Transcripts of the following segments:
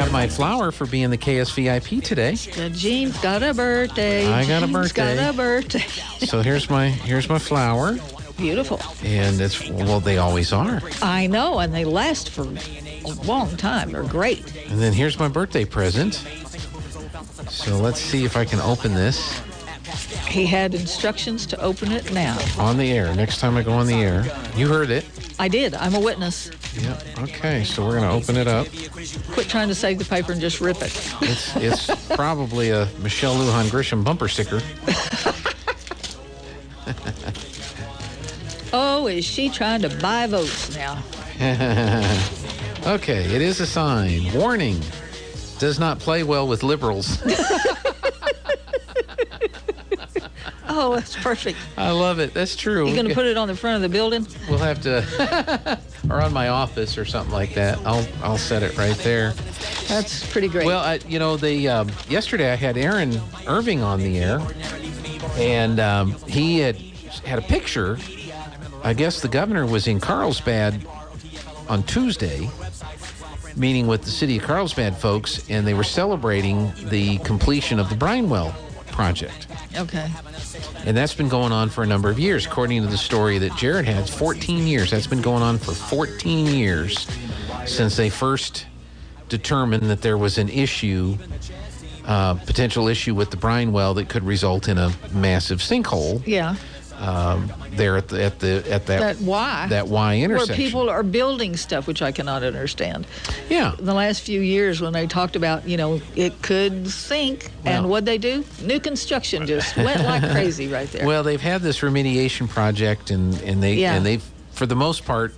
got my flower for being the KSVIP today. Gene's got a birthday. I got a Gene's birthday. got a birthday. So here's my flower. Beautiful. And they always are. I know, and they last for a long time. They're great. And then here's my birthday present. So let's see if I can open this. He had instructions to open it now. On the air. Next time I go on the air. You heard it. I did. I'm a witness. Yeah. Okay. So we're going to open it up. Quit trying to save the paper and just rip it. It's probably a Michelle Lujan Grisham bumper sticker. Oh, is she trying to buy votes now? Okay. It is a sign. Warning. Does not play well with liberals. Oh, that's perfect. I love it. That's true. You going to put it on the front of the building? We'll have to, or on my office or something like that. I'll set it right there. That's pretty great. Well, yesterday I had Aaron Irving on the air, and he had a picture. I guess the governor was in Carlsbad on Tuesday, meeting with the city of Carlsbad folks, and they were celebrating the completion of the Brinewell project. Okay. And that's been going on for a number of years. According to the story that Jared had, 14 years. That's been going on for 14 years since they first determined that there was an issue, potential issue with the brine well that could result in a massive sinkhole. Yeah. There at that Y intersection. Where people are building stuff, which I cannot understand. Yeah. The last few years when they talked about, it could sink, and what'd they do? New construction just went like crazy right there. Well, they've had this remediation project, and they've, for the most part,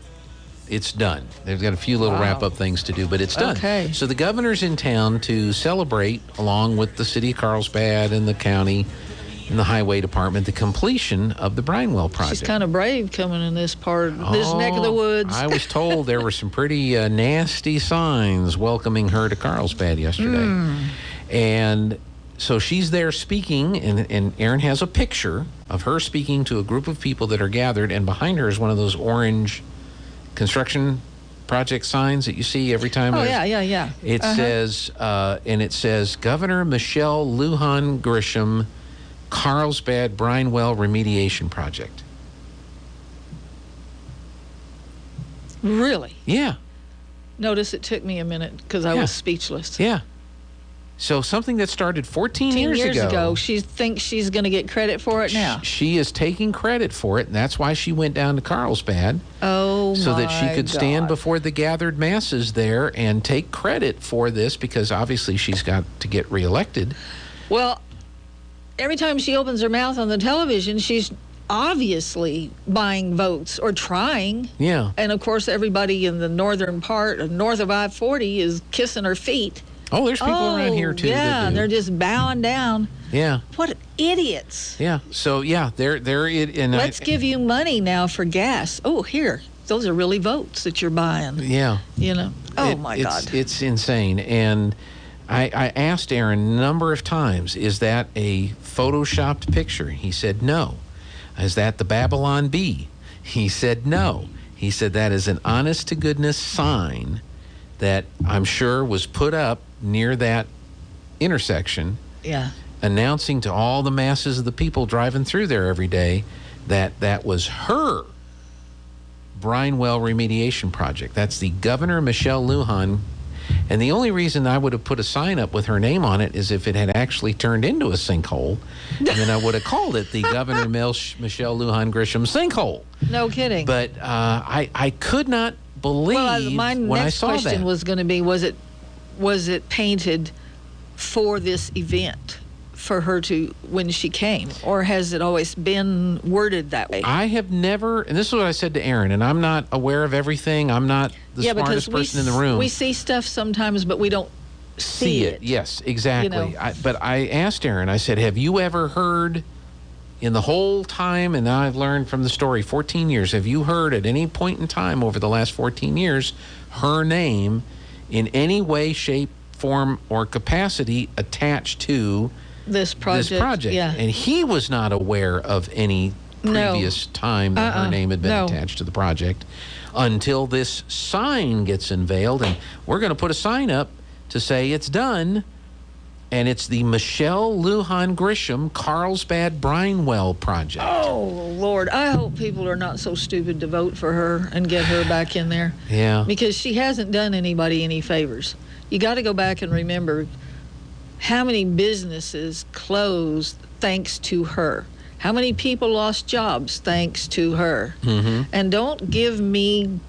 it's done. They've got a few little wrap-up things to do, but it's done. Okay. So the governor's in town to celebrate, along with the city of Carlsbad and the county and the highway department, the completion of the Brinewell project. She's kind of brave coming in this this neck of the woods. I was told there were some pretty nasty signs welcoming her to Carlsbad yesterday. And so she's there speaking, and Aaron has a picture of her speaking to a group of people that are gathered, and behind her is one of those orange construction project signs that you see every time. Oh, yeah. It says, Governor Michelle Lujan Grisham, Carlsbad Brinewell Remediation Project. Really? Yeah. Notice it took me a minute because I was speechless. Yeah. So something that started 14 years ago. She thinks she's going to get credit for it now. She is taking credit for it, and that's why she went down to Carlsbad. Oh, so that she could stand before the gathered masses there and take credit for this, because obviously she's got to get reelected. Well, every time she opens her mouth on the television, she's obviously buying votes or trying. Yeah. And, of course, everybody in the northern part, north of I-40, is kissing her feet. Oh, there's people around here, too. Yeah, and they're just bowing down. Yeah. What idiots. Yeah. So, yeah, they're let's give you money now for gas. Oh, here. Those are really votes that you're buying. Yeah. My God. It's insane. And I asked Aaron a number of times, is that a photoshopped picture? He said, no. Is that the Babylon Bee? He said, no. He said, that is an honest-to-goodness sign that I'm sure was put up near that intersection. Yeah. Announcing to all the masses of the people driving through there every day that was her Brinewell remediation project. That's the Governor Michelle Lujan. And the only reason I would have put a sign up with her name on it is if it had actually turned into a sinkhole. And then I would have called it the Governor Michelle Lujan Grisham sinkhole. No kidding. But I could not believe my when I next saw that. question was going to be, was it painted for this event, for her to, when she came, or has it always been worded that way? I have never, and this is what I said to Aaron, and I'm not aware of everything. I'm not the smartest person in the room. We see stuff sometimes, but we don't see it. Yes, exactly. But I asked Aaron, I said, have you ever heard in the whole time, and now I've learned from the story, 14 years, have you heard at any point in time over the last 14 years her name in any way, shape, form, or capacity attached to this project? Yeah. And he was not aware of any previous time that her name had been attached to the project until this sign gets unveiled. And we're going to put a sign up to say it's done. And it's the Michelle Lujan Grisham Carlsbad Brinewell project. Oh, Lord. I hope people are not so stupid to vote for her and get her back in there. Yeah. Because she hasn't done anybody any favors. You got to go back and remember how many businesses closed thanks to her. How many people lost jobs thanks to her. Mm-hmm. And don't give me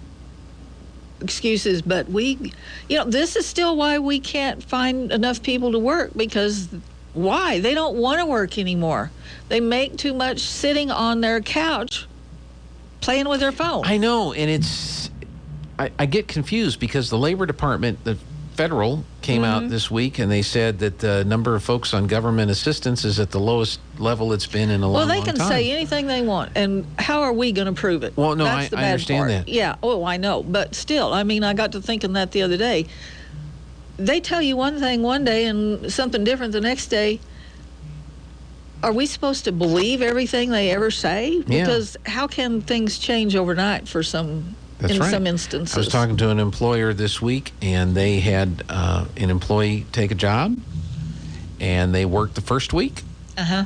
excuses, but this is still why we can't find enough people to work, because why? They don't want to work anymore. They make too much sitting on their couch playing with their phone. I know, and I get confused because the Labor Department, the federal, came out this week and they said that the number of folks on government assistance is at the lowest level it's been in a long time. Well, they can say anything they want, and how are we going to prove it? Well, no, That's the I bad understand part. that. Yeah, I know, but still, I got to thinking that the other day. They tell you one thing one day and something different the next day. Are we supposed to believe everything they ever say? Because how can things change overnight for some... That's in right. some instances. I was talking to an employer this week, and they had an employee take a job, and they worked the first week. Uh-huh.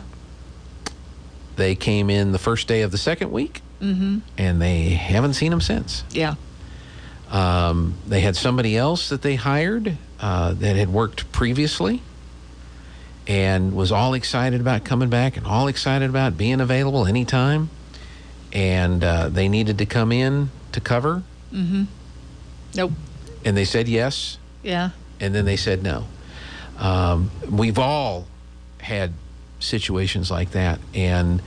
They came in the first day of the second week, and they haven't seen them since. Yeah. They had somebody else that they hired that had worked previously and was all excited about coming back and all excited about being available anytime. And they needed to come in to cover. Nope. And they said yes. Yeah. And then they said no. We've all had situations like that. And,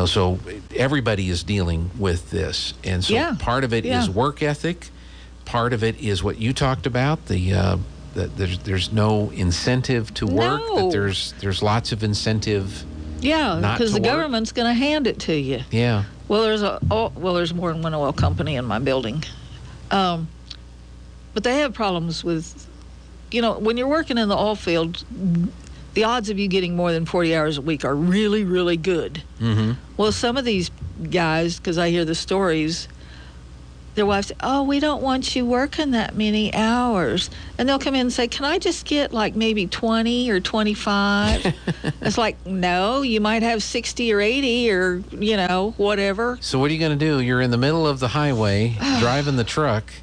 so everybody is dealing with this. And so part of it is work ethic. Part of it is what you talked about, that there's no incentive to work, No. that there's lots of incentive. Yeah, not because to the work. government's going to hand it to you. Yeah. Well, there's more than one oil company in my building. But they have problems with, when you're working in the oil field, the odds of you getting more than 40 hours a week are really, really good. Mm-hmm. Well, some of these guys, because I hear the stories, their wives say, oh, we don't want you working that many hours. And they'll come in and say, can I just get like maybe 20 or 25? It's like, no, you might have 60 or 80 or, whatever. So what are you going to do? You're in the middle of the highway driving the truck,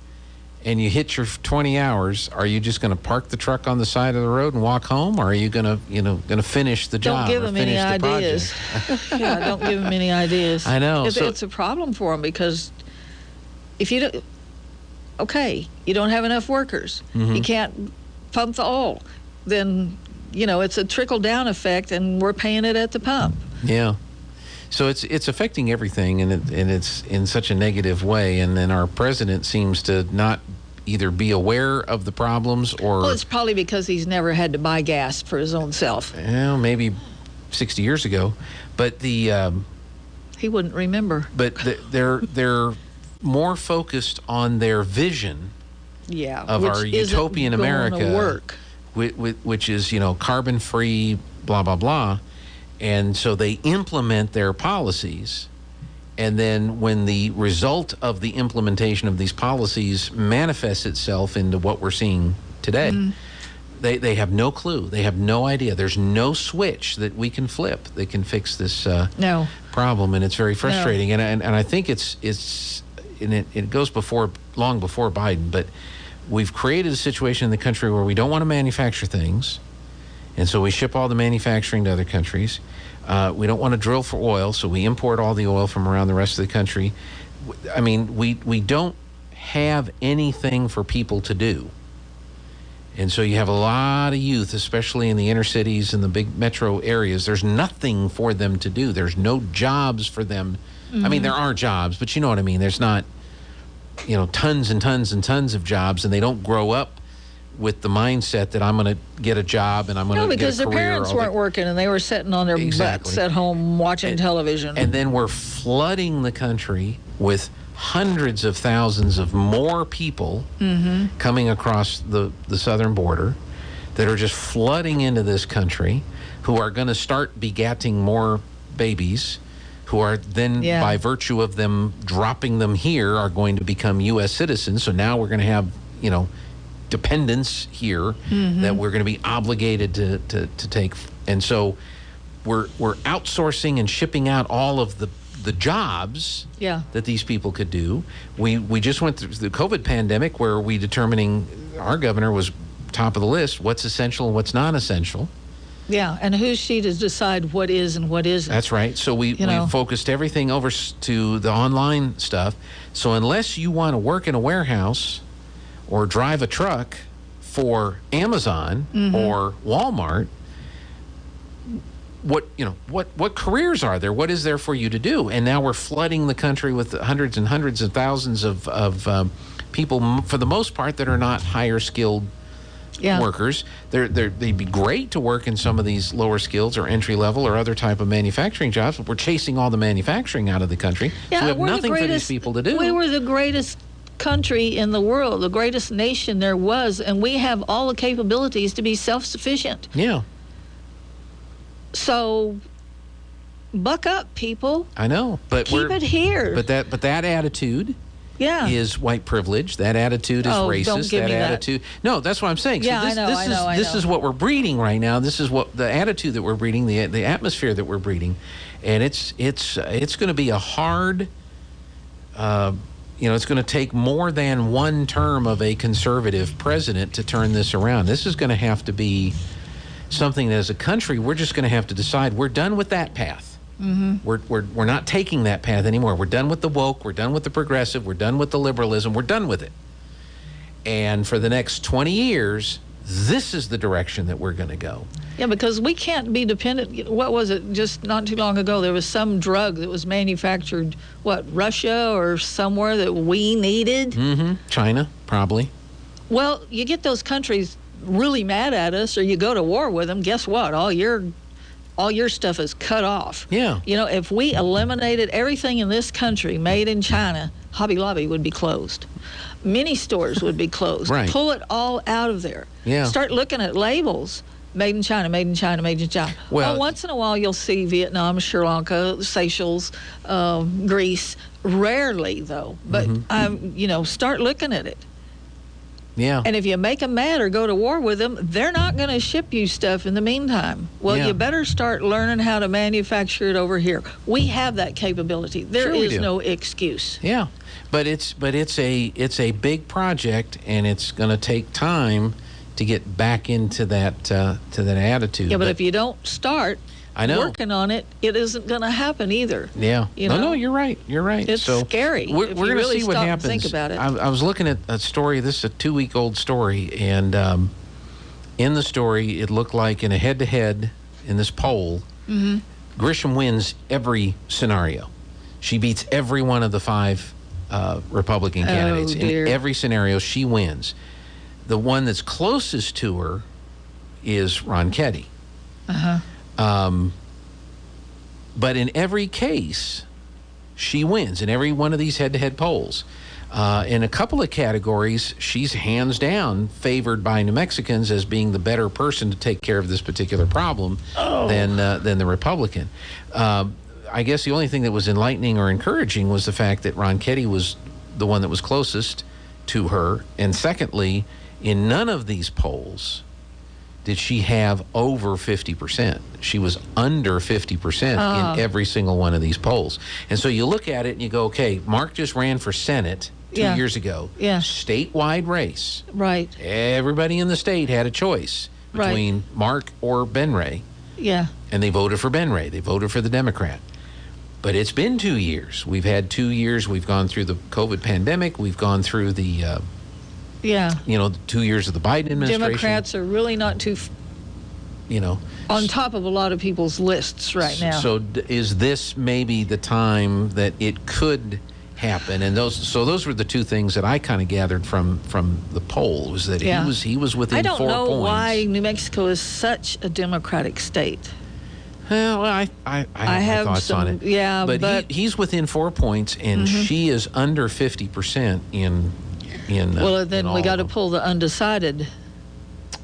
and you hit your 20 hours. Are you just going to park the truck on the side of the road and walk home? Or are you going to finish the job? Don't give them any ideas. Yeah, don't give them any ideas. I know. It's a problem for them, because if you don't, you don't have enough workers. Mm-hmm. You can't pump the oil. Then, it's a trickle-down effect, and we're paying it at the pump. Yeah. So it's affecting everything, and it's in such a negative way. And then our president seems to not either be aware of the problems or... Well, it's probably because he's never had to buy gas for his own self. Well, maybe 60 years ago. But he wouldn't remember. But they're more focused on their vision of our utopian America, which is, carbon-free, blah, blah, blah. And so they implement their policies. And then when the result of the implementation of these policies manifests itself into what we're seeing today, they have no clue. They have no idea. There's no switch that we can flip that can fix this problem. And it's very frustrating. No. And I think it goes long before Biden, but we've created a situation in the country where we don't want to manufacture things, and so we ship all the manufacturing to other countries. We don't want to drill for oil, so we import all the oil from around the rest of the country. I mean, we don't have anything for people to do. And so you have a lot of youth, especially in the inner cities and the big metro areas. There's nothing for them to do. There's no jobs for them. I mean, there are jobs, but you know what I mean. There's not, tons and tons and tons of jobs, and they don't grow up with the mindset that I'm going to get a job and I'm going to get a career. No, because their parents weren't working, and they were sitting on their butts at home watching television. And then we're flooding the country with hundreds of thousands of more people coming across the southern border that are just flooding into this country, who are going to start begatting more babies, who are then, by virtue of them dropping them here, are going to become U.S. citizens. So now we're going to have, dependents here that we're going to be obligated to take. And so we're outsourcing and shipping out all of the jobs that these people could do. We just went through the COVID pandemic where our governor was top of the list, what's essential and what's non-essential. Yeah, and who's she to decide what is and what isn't? That's right. So we focused everything over to the online stuff. So unless you want to work in a warehouse or drive a truck for Amazon or Walmart, what careers are there? What is there for you to do? And now we're flooding the country with hundreds and hundreds of thousands of people, for the most part, that are not higher skilled workers. They'd be great to work in some of these lower skills or entry level or other type of manufacturing jobs, but we're chasing all the manufacturing out of the country. Yeah, so we have nothing for these people to do. We were the greatest country in the world, the greatest nation there was, and we have all the capabilities to be self-sufficient. Yeah. So buck up, people. I know, but keep it here. But that attitude is white privilege. That attitude is racist. Don't give me attitude. No, that's what I'm saying. Yeah, So this is what we're breeding right now. This is what the attitude that we're breeding, the atmosphere that we're breeding, and it's going to be a hard. It's going to take more than one term of a conservative president to turn this around. This is going to have to be something that, as a country, we're just going to have to decide we're done with that path. We're not taking that path anymore. We're done with the woke. We're done with the progressive. We're done with the liberalism. We're done with it. And for the next 20 years, this is the direction that we're going to go. Yeah, because we can't be dependent. What was it? Just not too long ago, there was some drug that was manufactured, Russia or somewhere that we needed? China, probably. Well, you get those countries really mad at us, or you go to war with them. Guess what? All your stuff is cut off. Yeah. If we eliminated everything in this country made in China, Hobby Lobby would be closed. Many stores would be closed. Right. Pull it all out of there. Yeah. Start looking at labels. Made in China, made in China, made in China. Well, once in a while you'll see Vietnam, Sri Lanka, Seychelles, Greece. Rarely, though. But, start looking at it. Yeah. And if you make them mad or go to war with them, they're not going to ship you stuff in the meantime. Well, you better start learning how to manufacture it over here. We have that capability. There is no excuse. Yeah. But it's a big project, and it's going to take time to get back into that attitude. Yeah, but if you don't start working on it, it isn't going to happen either. Yeah. No, you're right. You're right. It's scary. We're going to see what happens. Think about it. I was looking at a story. This is a 2-week-old story, and in the story, it looked like in a head-to-head in this poll, Grisham wins every scenario. She beats every one of the 5 Republican candidates. Dear. In every scenario, she wins. The one that's closest to her is Ron Ketty. But in every case, she wins in every one of these head-to-head polls. In a couple of categories, she's hands down favored by New Mexicans as being the better person to take care of this particular problem than the Republican. I guess the only thing that was enlightening or encouraging was the fact that Ron Ketty was the one that was closest to her. And secondly, in none of these polls did she have over 50%. She was under 50% in every single one of these polls. And so you look at it and you go, okay, Mark just ran for Senate 2 years ago. Yeah. Statewide race. Right. Everybody in the state had a choice between Mark or Ben Ray. Yeah. And they voted for Ben Ray. They voted for the Democrat. But it's been 2 years. We've had 2 years. We've gone through the COVID pandemic. We've gone through the... the 2 years of the Biden administration. Democrats are really not too, on top of a lot of people's lists right now. So is this maybe the time that it could happen? And those were the 2 things that I kind of gathered from the poll, was that he was within 4 points. I don't know why New Mexico is such a Democratic state. Well, I have my thoughts on it. Yeah, but he's within 4 points, and she is under 50% in well, then we got to pull the undecided.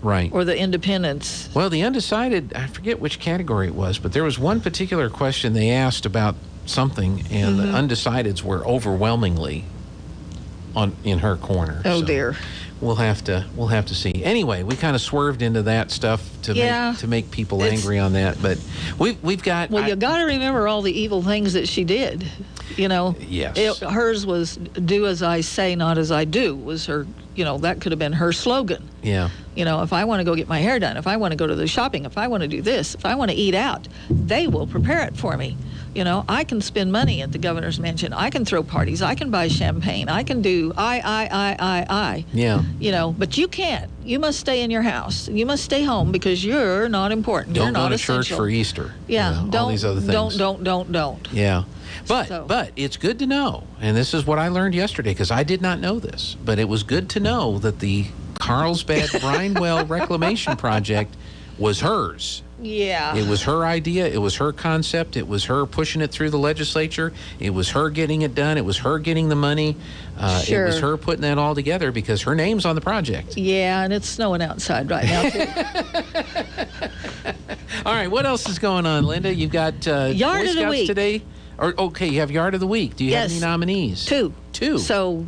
Right. Or the independents. Well, the undecided, I forget which category it was, but there was one particular question they asked about something, and the undecideds were overwhelmingly in her corner. Oh, dear. we'll have to see. Anyway, we kind of swerved into that stuff to make people angry on that, but we've got. Well, you got to remember all the evil things that she did. Yes. Hers was "do as I say, not as I do" was her. That could have been her slogan. Yeah. If I want to go get my hair done, if I want to go to the shopping, if I want to do this, if I want to eat out, they will prepare it for me. I can spend money at the governor's mansion. I can throw parties. I can buy champagne. I can do I. Yeah. But you can't. You must stay in your house. You must stay home because you're not important. Don't you're not go to essential. church for Easter. Yeah. All these other things. Don't. Yeah. But it's good to know, and this is what I learned yesterday because I did not know this, but it was good to know that the Carlsbad Brinewell Reclamation Project was hers. Yeah. It was her idea. It was her concept. It was her pushing it through the legislature. It was her getting it done. It was her getting the money. Sure. It was her putting that all together because her name's on the project. Yeah, and it's snowing outside right now, too. All right, what else is going on, Linda? You've got Yard Boy of the Scouts Week today? Okay, you have Yard of the Week. Do you have any nominees? Two. So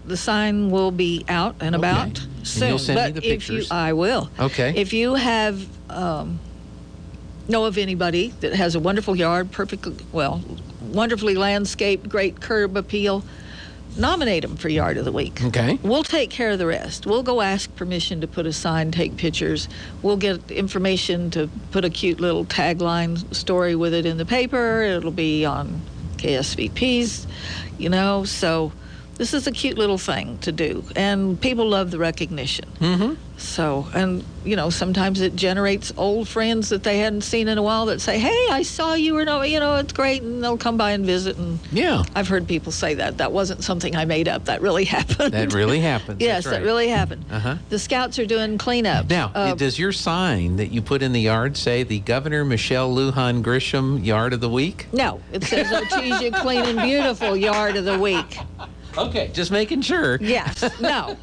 the sign will be out and about soon. And you'll send me the But pictures. I will. Okay. If you have know of anybody that has a wonderful yard, wonderfully landscaped, great curb appeal, nominate them for Yard of the Week. Okay. We'll take care of the rest. We'll go ask permission to put a sign, take pictures. We'll get information to put a cute little tagline story with it in the paper. It'll be on KSVP's, so this is a cute little thing to do, and people love the recognition. Mm-hmm. So, and sometimes it generates old friends that they hadn't seen in a while that say, "Hey, I saw you," or "No, it's great," and they'll come by and visit. And yeah, I've heard people say that. That wasn't something I made up. That really happened. That really happened. Yes, That's right. That really happened. Uh-huh. The Scouts are doing cleanup. Now, does your sign that you put in the yard say the Governor Michelle Lujan Grisham Yard of the Week? No, it says Artesia Clean and Beautiful Yard of the Week. Okay, just making sure. Yes. No,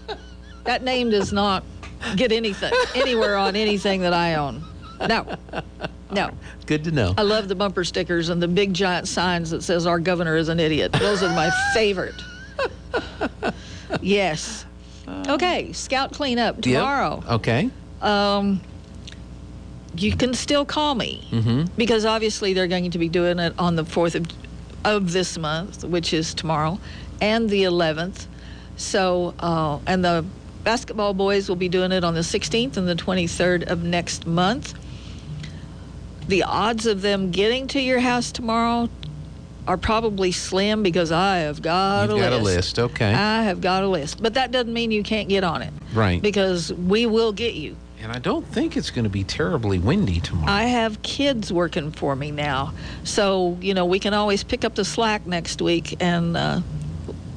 that name does not get anywhere on anything that I own. No. Good to know. I love the bumper stickers and the big giant signs that says "Our governor is an idiot." Those are my favorite. Yes. Okay, Scout cleanup tomorrow. Yep. Okay. You can still call me Mm-hmm. because obviously they're going to be doing it on the 4th of this month, which is tomorrow, and the 11th. So, and the basketball boys will be doing it on the 16th and the 23rd of next month. The odds of them getting to your house tomorrow are probably slim because I have got You've got a list. Okay. I have got a list. But that doesn't mean you can't get on it. Right. Because we will get you. And I don't think it's going to be terribly windy tomorrow. I have kids working for me now. So, we can always pick up the slack next week. And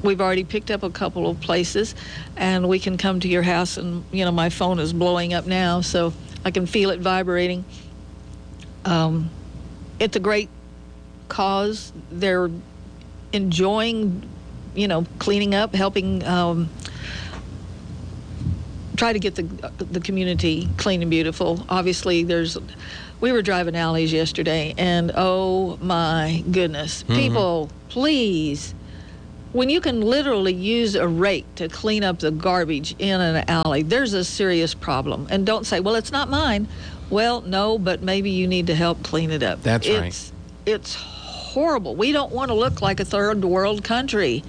we've already picked up a couple of places. And we can come to your house. And, my phone is blowing up now. So I can feel it vibrating. It's a great cause. They're enjoying, cleaning up, helping try to get the community clean and beautiful. Obviously, we were driving alleys yesterday, and oh my goodness, people, please, when you can literally use a rake to clean up the garbage in an alley, there's a serious problem. And don't say, "Well, it's not mine." Well, no, but maybe you need to help clean it up. That's right. It's horrible. We don't want to look like a third world country.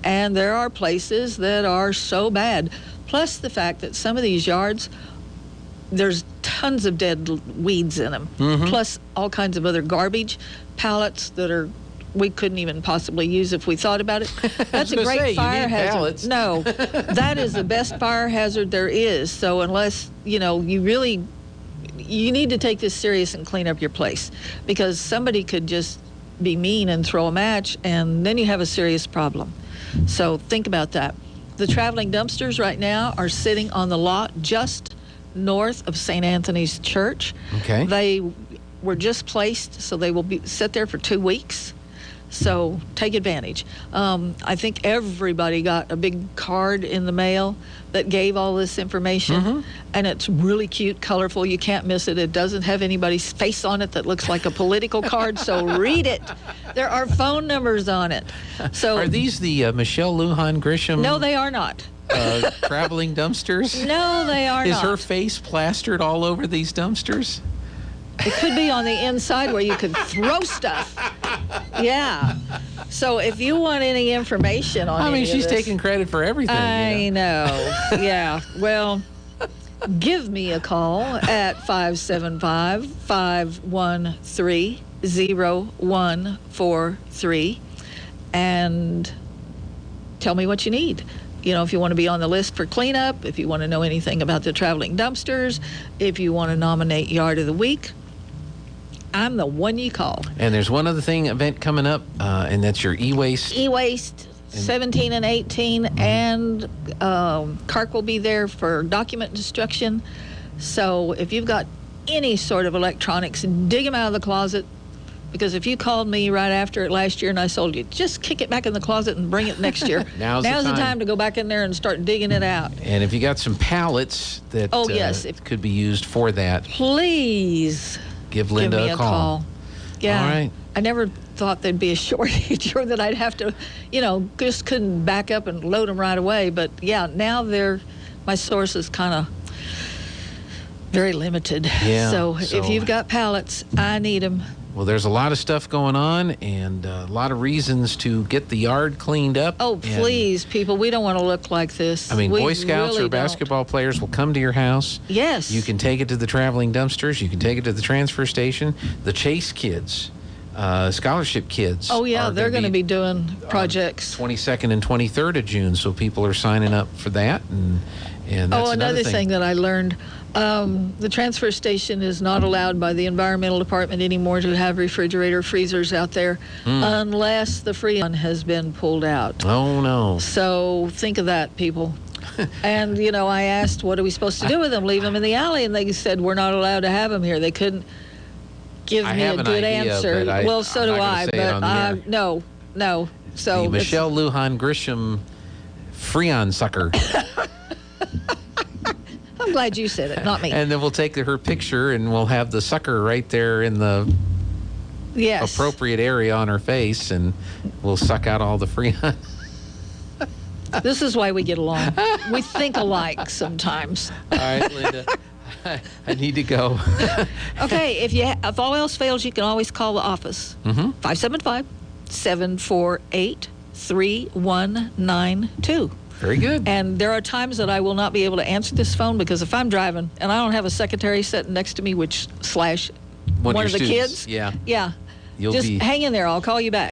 And there are places that are so bad. Plus the fact that some of these yards, there's tons of dead weeds in them. Mm-hmm. Plus all kinds of other garbage, pallets that we couldn't even possibly use if we thought about it. That's a great fire hazard. Pallets. No, that is the best fire hazard there is. So unless, you need to take this serious and clean up your place, because somebody could just be mean and throw a match, and then you have a serious problem. So think about that. The traveling dumpsters right now are sitting on the lot just north of St. Anthony's Church. Okay. They were just placed, so they will sit there for 2 weeks. So take advantage. I think everybody got a big card in the mail that gave all this information, and it's really cute, colorful. You can't miss it. It doesn't have anybody's face on it that looks like a political card, so read it. There are phone numbers on it. So are these the Michelle Lujan Grisham? No, they are not. traveling dumpsters? No, they are Is not. her face plastered all over these dumpsters? It could be on the inside where you could throw stuff. Yeah. So if you want any information on any of she's this, taking credit for everything. I know. Yeah. Well, give me a call at 575-513-0143 and tell me what you need. You know, if you want to be on the list for cleanup, if you want to know anything about the traveling dumpsters, if you want to nominate Yard of the Week, I'm the one you call. And there's one other event coming up, and that's your e-waste. E-waste, 17 and 18, and Clark will be there for document destruction. So if you've got any sort of electronics, dig them out of the closet. Because if you called me right after it last year and I sold you, just kick it back in the closet and bring it next year. Now's the time to go back in there and start digging it out. And if you got some pallets that could be used for that, please give Linda me a call. Yeah. All right. I never thought there'd be a shortage or that I'd have to, just couldn't back up and load them right away. But yeah, now my source is kind of very limited. Yeah. So if you've got pallets, I need them. Well, there's a lot of stuff going on and a lot of reasons to get the yard cleaned up. Oh, please, people, we don't want to look like this. Boy Scouts or basketball players will come to your house. Yes. You can take it to the traveling dumpsters. You can take it to the transfer station. The Chase kids, scholarship kids. Oh, yeah, they're going to be doing projects. 22nd and 23rd of June, so people are signing up for that. And that's another thing that I learned. The transfer station is not allowed by the environmental department anymore to have refrigerator freezers out there unless the Freon has been pulled out. Oh, no. So think of that, people. And, I asked, what are we supposed to do with them? Leave them in the alley? And they said, we're not allowed to have them here. They couldn't give me a good answer. Well, so do I. But no. So the Michelle Lujan Grisham Freon sucker. I'm glad you said it, not me. And then we'll take her picture and we'll have the sucker right there in the appropriate area on her face, and we'll suck out all the Freon. This is why we get along. We think alike sometimes. All right, Linda. I need to go. Okay, if all else fails, you can always call the office. 575-748-3192. Very good. And there are times that I will not be able to answer this phone because if I'm driving and I don't have a secretary sitting next to me, / one of the kids. Yeah. Yeah. Just hang in there. I'll call you back.